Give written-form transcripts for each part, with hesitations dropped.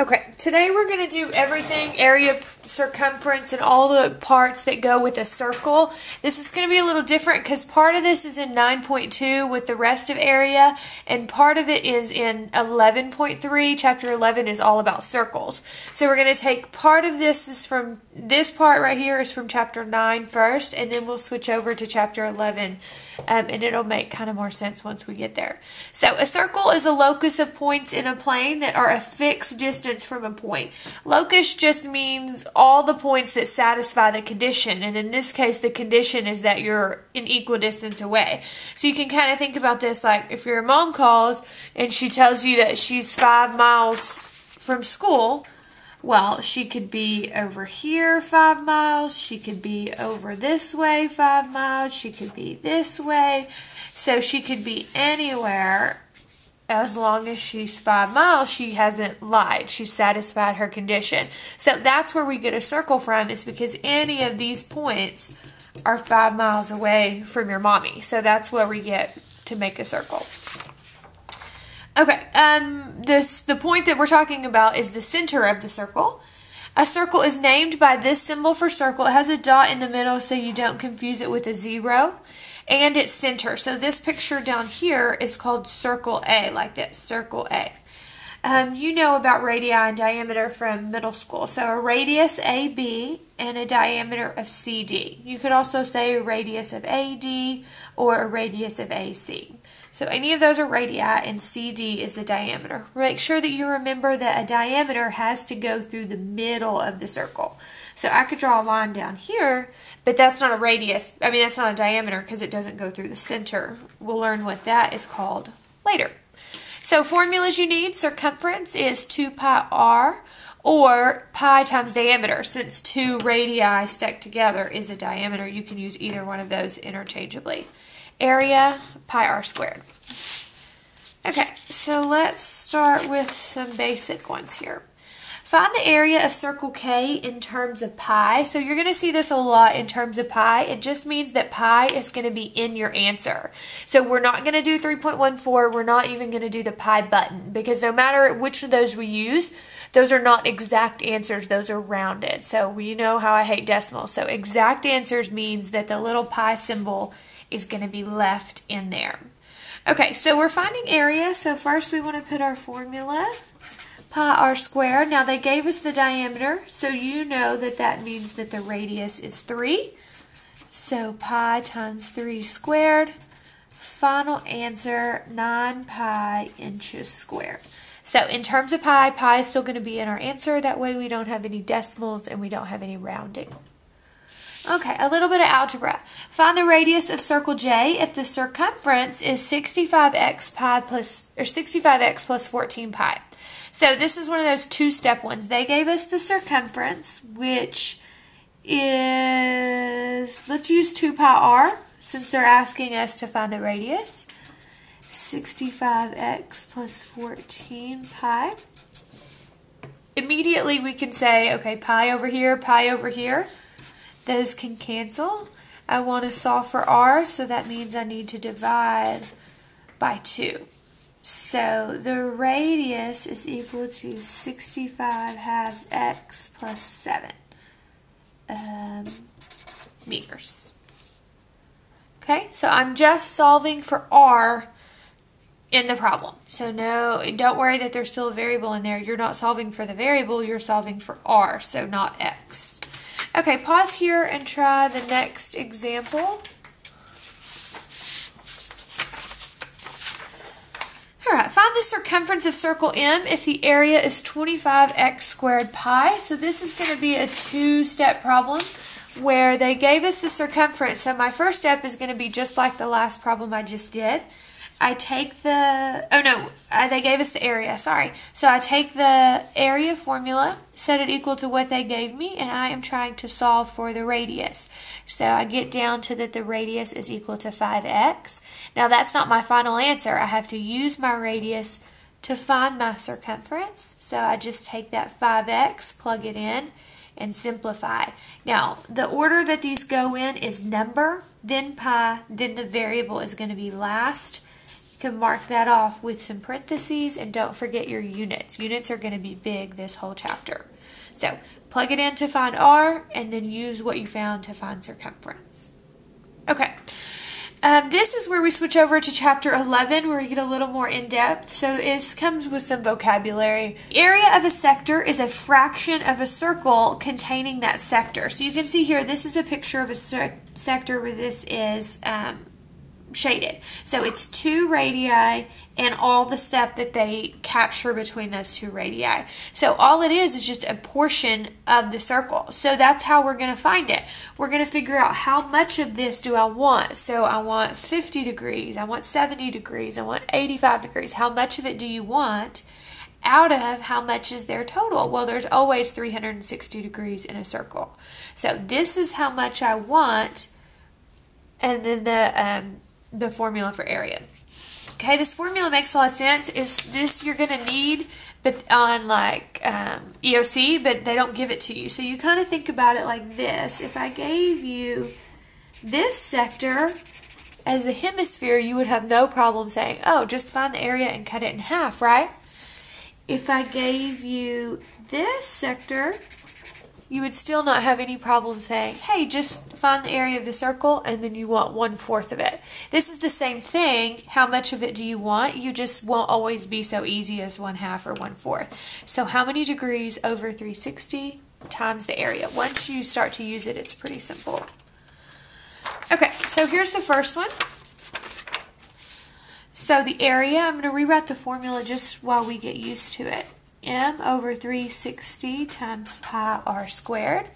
Okay, today we're going to do everything, area, circumference, and all the parts that go with a circle. This is going to be a little different because part of this is in 9.2 with the rest of area, and part of it is in 11.3. Chapter 11 is all about circles. So we're going to take part of this is from, this part right here is from chapter 9 first, and then we'll switch over to chapter 11, and it'll make kind of more sense once we get there. So a circle is a locus of points in a plane that are a fixed distance from a point. Locus just means all the points that satisfy the condition, and in this case the condition is that you're an equal distance away. So you can kind of think about this like if your mom calls and she tells you that she's 5 miles from school, well, she could be over here 5 miles, she could be over this way 5 miles, she could be this way, so she could be anywhere. As long as she's 5 miles, she hasn't lied. She's satisfied her condition. So that's where we get a circle from, is because any of these points are 5 miles away from your mommy. So that's where we get to make a circle. Okay, the point that we're talking about is the center of the circle. A circle is named by this symbol for circle. It has a dot in the middle so you don't confuse it with a 0. And its center. So this picture down here is called circle A, like that, circle A. You know about radii and diameter from middle school. So a radius AB and a diameter of CD. You could also say a radius of AD or a radius of AC. So any of those are radii and CD is the diameter. Make sure that you remember that a diameter has to go through the middle of the circle. So I could draw a line down here, but that's not a radius. I mean, that's not a diameter because it doesn't go through the center. We'll learn what that is called later. So formulas you need, circumference is 2 pi r, or pi times diameter. Since 2 radii stuck together is a diameter, you can use either one of those interchangeably. Area, pi r squared. Okay, so let's start with some basic ones here. Find the area of circle K in terms of pi. So you're going to see this a lot in terms of pi. It just means that pi is going to be in your answer. So we're not going to do 3.14. We're not even going to do the pi button because no matter which of those we use, those are not exact answers. Those are rounded. So you know how I hate decimals. So exact answers means that the little pi symbol is going to be left in there. Okay, so we're finding area. So first we want to put our formula. Pi r squared. Now they gave us the diameter, so you know that that means that the radius is 3. So pi times 3 squared. Final answer, 9 pi inches squared. So in terms of pi, pi is still going to be in our answer. That way we don't have any decimals and we don't have any rounding. Okay, a little bit of algebra. Find the radius of circle J if the circumference is 65x pi plus, or 65x plus 14 pi. So this is one of those two-step ones. They gave us the circumference, which is, let's use 2 pi r, since they're asking us to find the radius. 65x plus 14 pi. Immediately we can say, okay, pi over here, those can cancel. I want to solve for r, so that means I need to divide by 2. So the radius is equal to 65 halves x plus 7 meters. Okay, so I'm just solving for r in the problem. So no, don't worry that there's still a variable in there. You're not solving for the variable, you're solving for r, so not x. Okay, pause here and try the next example. Alright, find the circumference of circle M if the area is 25x squared pi. So this is going to be a two-step problem where they gave us the circumference. So my first step is going to be just like the last problem I just did. I take the, they gave us the area, sorry. So I take the area formula, set it equal to what they gave me, and I am trying to solve for the radius. So I get down to that the radius is equal to 5x. Now that's not my final answer. I have to use my radius to find my circumference. So I just take that 5x, plug it in, and simplify. Now, the order that these go in is number, then pi, then the variable is going to be last. can mark that off with some parentheses, and don't forget your units. Units are going to be big this whole chapter. So plug it in to find R, and then use what you found to find circumference. Okay. This is where we switch over to chapter 11, where we get a little more in-depth. So it comes with some vocabulary. Area of a sector is a fraction of a circle containing that sector. So you can see here, this is a picture of a sector where this is shaded. So it's 2 radii and all the stuff that they capture between those 2 radii. So all it is just a portion of the circle. So that's how we're going to find it. We're going to figure out how much of this do I want. So I want 50 degrees, I want 70 degrees, I want 85 degrees. How much of it do you want out of how much is their total? Well, there's always 360 degrees in a circle. So this is how much I want, and then the formula for area. Okay, this formula makes a lot of sense. Is this you're going to need, but on like EOC, but they don't give it to you. So you kind of think about it like this. If I gave you this sector as a hemisphere, you would have no problem saying, oh, just find the area and cut it in half, right? If I gave you this sector, you would still not have any problem saying, hey, just find the area of the circle, and then you want 1/4 of it. This is the same thing. How much of it do you want? You just won't always be so easy as 1/2 or 1/4. So how many degrees over 360 times the area? Once you start to use it, it's pretty simple. Okay, so here's the first one. So the area, I'm going to rewrite the formula just while we get used to it. M over 360 times pi r squared.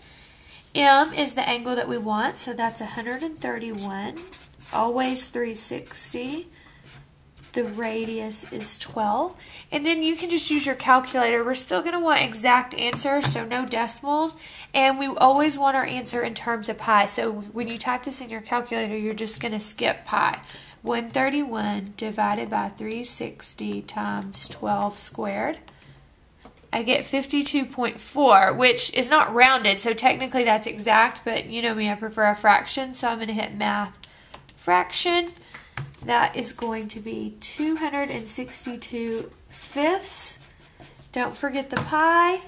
M is the angle that we want, so that's 131, always 360. The radius is 12. And then you can just use your calculator. We're still going to want exact answers, so no decimals. And we always want our answer in terms of pi. So when you type this in your calculator, you're just going to skip pi. 131 divided by 360 times 12 squared. I get 52.4, which is not rounded, so technically that's exact, but you know me, I prefer a fraction, so I'm going to hit math fraction. That is going to be 262 fifths. Don't forget the pi,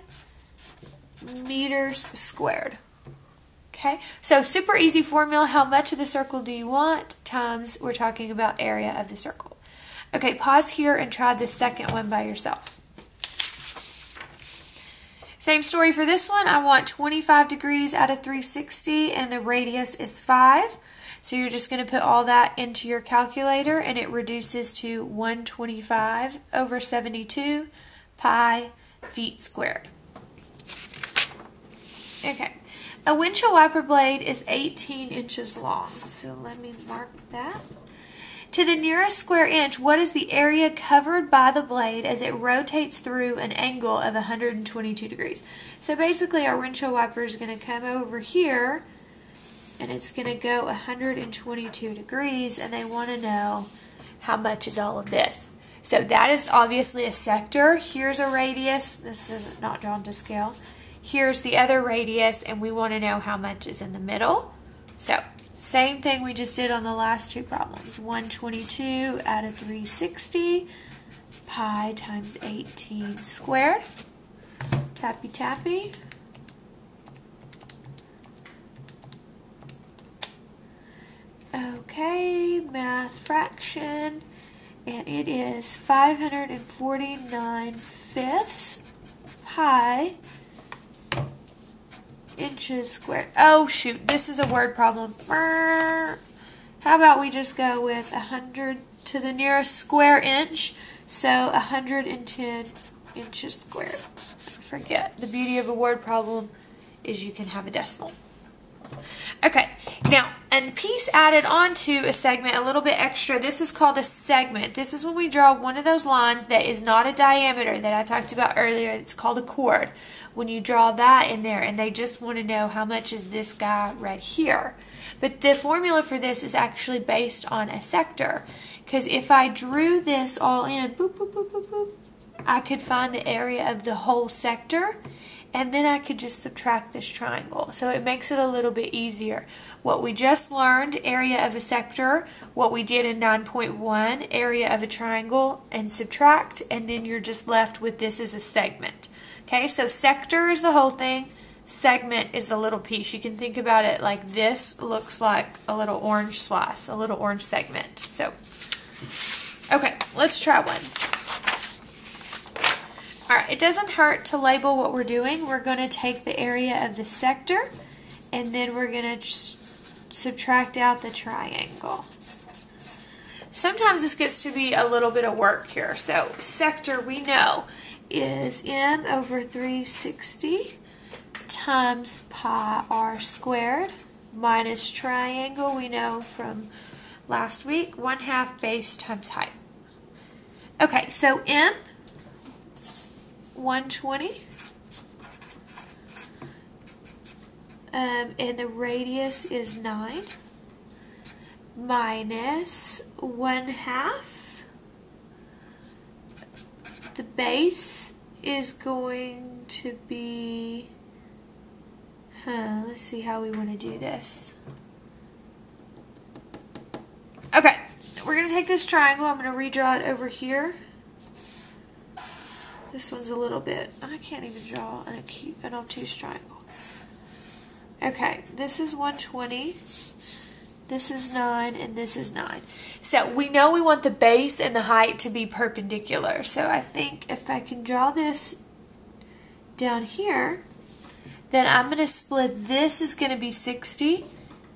meters squared. Okay, so super easy formula. How much of the circle do you want? Times, we're talking about area of the circle. Okay, pause here and try the second one by yourself. Same story for this one. I want 25 degrees out of 360 and the radius is 5. So you're just going to put all that into your calculator and it reduces to 125 over 72 pi feet squared. Okay. A windshield wiper blade is 18 inches long. So let me mark that. To the nearest square inch, what is the area covered by the blade as it rotates through an angle of 122 degrees? So basically our windshield wiper is going to come over here and it's going to go 122 degrees, and they want to know how much is all of this. So that is obviously a sector. Here's a radius. This is not drawn to scale. Here's the other radius, and we want to know how much is in the middle. So same thing we just did on the last 2 problems. 122 out of 360, pi times 18 squared. Tappy tappy. Okay, math fraction, and it is 549 fifths pi inches squared. Oh shoot, this is a word problem. How about we just go with 100 to the nearest square inch, so 110 inches squared. Forget, the beauty of a word problem is you can have a decimal. Okay, now a piece added onto a segment, a little bit extra. This is called a segment. This is when we draw one of those lines that is not a diameter that I talked about earlier. It's called a chord. When you draw that in there, and they just want to know how much is this guy right here. But the formula for this is actually based on a sector. Because if I drew this all in, boop, boop, boop, boop, boop, I could find the area of the whole sector. and then I could just subtract this triangle. So it makes it a little bit easier. What we just learned, area of a sector, what we did in 9.1, area of a triangle, and subtract, and then you're just left with this as a segment. Okay, so sector is the whole thing, segment is the little piece. You can think about it like this looks like a little orange slice, a little orange segment. So, okay, let's try one. Alright, it doesn't hurt to label what we're doing. We're going to take the area of the sector, and then we're going to subtract out the triangle. Sometimes this gets to be a little bit of work here. So, sector we know is m over 360 times pi r squared minus triangle we know from last week, 1/2 base times height. Okay, so m, 120, and the radius is 9, minus 1/2. The base is going to be, let's see how we want to do this. Okay, we're going to take this triangle, I'm going to redraw it over here. This one's a little bit, I can't even draw an obtuse triangle. Okay, this is 120, this is 9, and this is 9. So we know we want the base and the height to be perpendicular. So I think if I can draw this down here, then I'm going to split, this is going to be 60,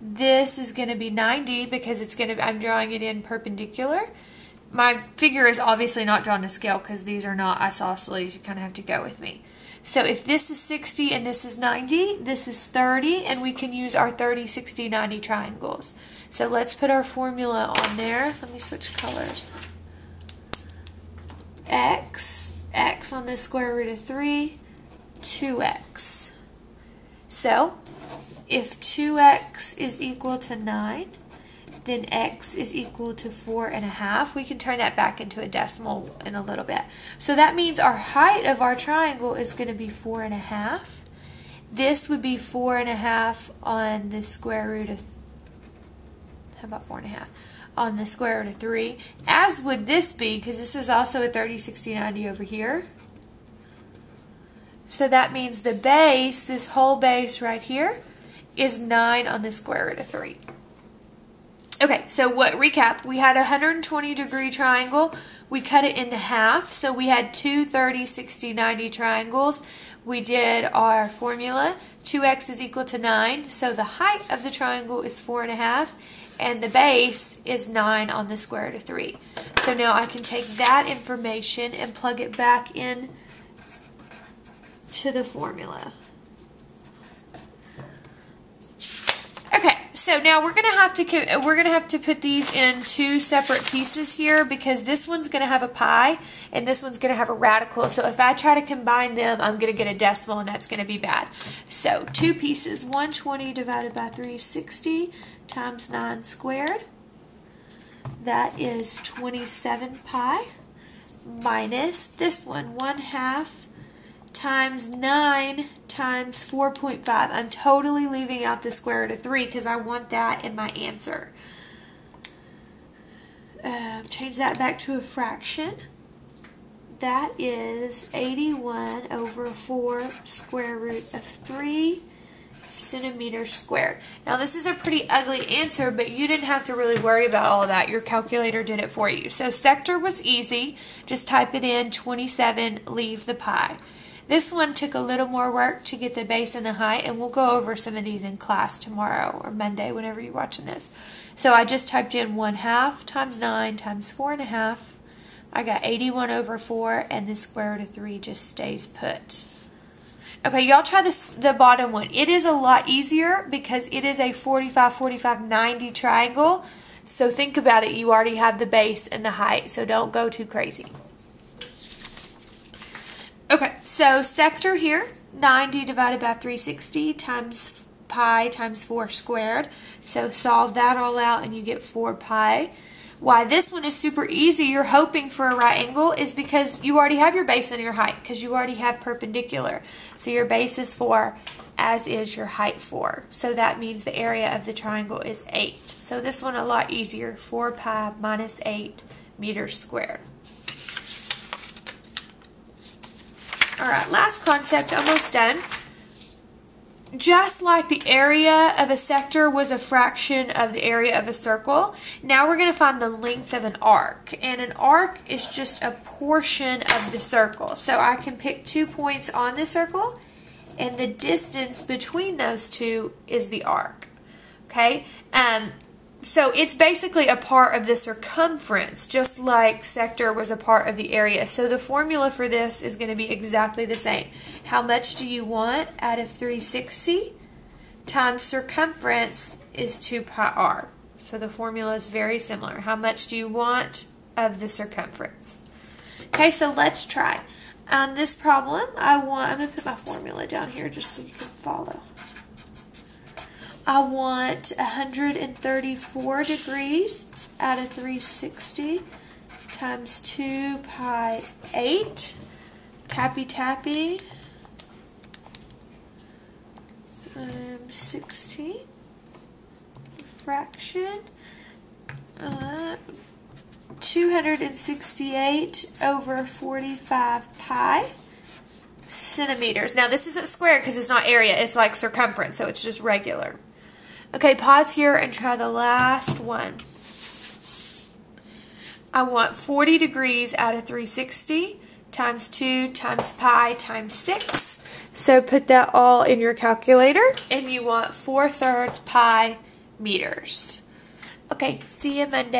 this is going to be 90 because it's going to, I'm drawing it in perpendicular. My figure is obviously not drawn to scale because these are not isosceles, you kind of have to go with me. So if this is 60 and this is 90, this is 30, and we can use our 30, 60, 90 triangles. So let's put our formula on there. Let me switch colors. X on the square root of 3, 2x. So if 2x is equal to 9, then x is equal to 4.5. We can turn that back into a decimal in a little bit. So that means our height of our triangle is going to be 4.5. This would be 4.5 on the square root of, how about 4.5? On the square root of 3. As would this be, because this is also a 30, 60, 90 over here. So that means the base, this whole base right here, is 9 on the square root of 3. Okay, so recap, we had a 120-degree triangle. We cut it into half, so we had two 30, 60, 90 triangles. We did our formula. 2x is equal to 9, so the height of the triangle is 4.5, and the base is 9 on the square root of 3. So now I can take that information and plug it back in to the formula. So now we're gonna have to put these in two separate pieces here because this one's gonna have a pi and this one's gonna have a radical. So if I try to combine them, I'm gonna get a decimal and that's gonna be bad. So two pieces, 120 divided by 360 times 9 squared. That is 27 pi minus this one, 1/2 times 9 times 4.5. I'm totally leaving out the square root of 3 because I want that in my answer. Change that back to a fraction. That is 81 over 4 square root of 3 centimeters squared. Now this is a pretty ugly answer, but you didn't have to really worry about all of that. Your calculator did it for you. So sector was easy. Just type it in, 27, leave the pi. This one took a little more work to get the base and the height, and we'll go over some of these in class tomorrow or Monday, whenever you're watching this. So I just typed in 1/2 times 9 times 4.5. I got 81 over 4, and the square root of 3 just stays put. Okay, y'all try the bottom one. It is a lot easier because it is a 45, 45, 90 triangle. So think about it. You already have the base and the height, so don't go too crazy. Okay, so sector here, 90 divided by 360 times pi times 4 squared. So solve that all out and you get 4 pi. Why this one is super easy, you're hoping for a right angle, is because you already have your base and your height, because you already have perpendicular. So your base is 4, as is your height 4. So that means the area of the triangle is 8. So this one a lot easier, 4 pi minus 8 meters squared. Alright, last concept, almost done. Just like the area of a sector was a fraction of the area of a circle, now we're going to find the length of an arc. And an arc is just a portion of the circle. So I can pick 2 points on the circle, and the distance between those two is the arc. Okay? So it's basically a part of the circumference, just like sector was a part of the area. So the formula for this is going to be exactly the same. How much do you want out of 360 times circumference is 2 pi r. So the formula is very similar. How much do you want of the circumference? Okay, so let's try. On this problem, I'm going to put my formula down here just so you can follow. I want 134 degrees out of 360 times 2 pi 8. Tappy tappy. 60. Fraction. 268 over 45 pi centimeters. Now this isn't squared because it's not area, it's like circumference, so it's just regular. Okay, pause here and try the last one. I want 40 degrees out of 360 times 2 times pi times 6. So put that all in your calculator, and you want 4/3 pi meters. Okay, see you Monday.